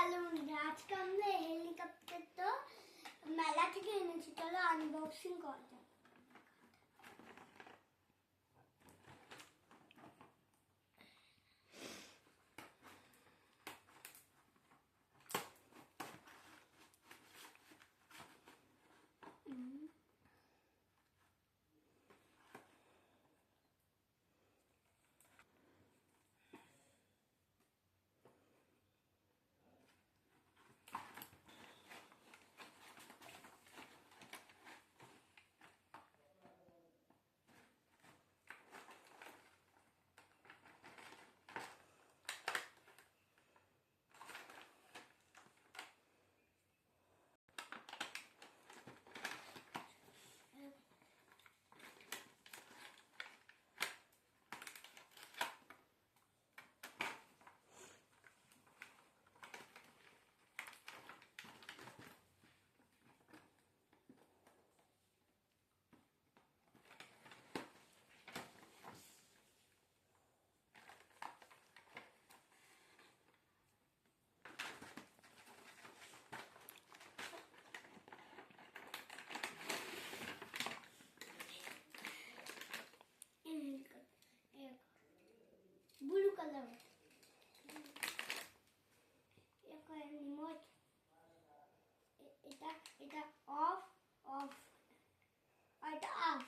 Hello বন্ধুরা, আজকে আমরা হেলিকপ্টার তো মেলা থেকে এনেছি। চলো আনবক্সিং করা যাক। ব্লু কালার রিমোট, এটা এটা অফ অফ আর এটা অফ।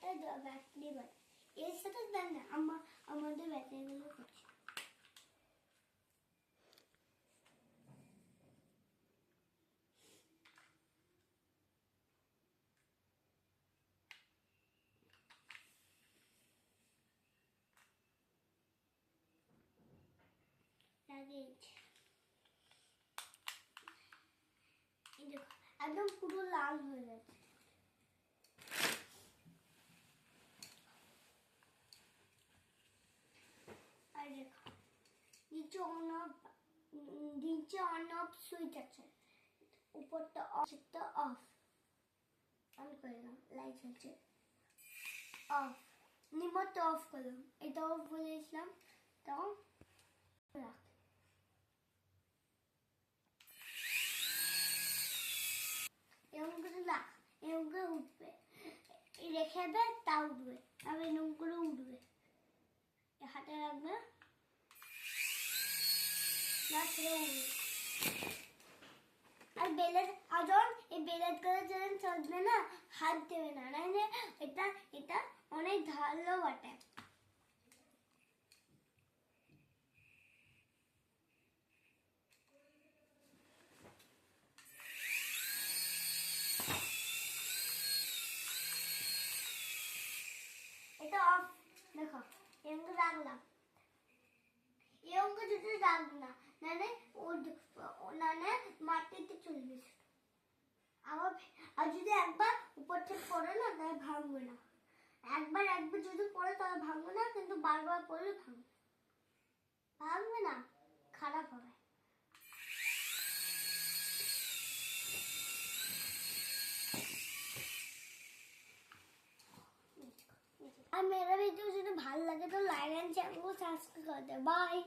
এটা ব্যাটারি বাট এর সাথে দেন না, আমাদের ব্যাটারিগুলো করছি। একদম পুরো লাল হয়ে গেছে। আর দেখো নিচে অন অফ সুইচ আছে, উপরটা অফ, অন করলাম, লাইট জ্বলছে, অফ, রিমোটটা অফ করলাম, এটা অফ বলেছিলাম, তখন রাখ। এরকম করে রাখ, এরকম করে উঠবে, রেখে দে, তা উঠবে, আবার এরকম করে উঠবে, হাতে রাখবে না, ছেড়ে উঠবে। আর বেলেট আজন এই বেলেট করে যখন চলবে না, হাত দেবে না, নাহলে এটা এটা অনেক ধারালো বটে। এটা অফ, দেখো এরকম রাখলাম, এরকম যদি রাখ না, নাহলে মাটিতে চলবে। আবার আর যদি একবার উপর থেকে পড়ে না, তাহলে ভাঙবে না। একবার যদি পড়ে তাহলে ভাঙবে না, কিন্তু বারবার পড়লে ভাঙবে না, খারাপ হবে। আর মেরা ভিডিও যদি ভালো লাগে তো লাইক এন্ড চ্যানেল को सब्सक्राइब कर दे। बाय।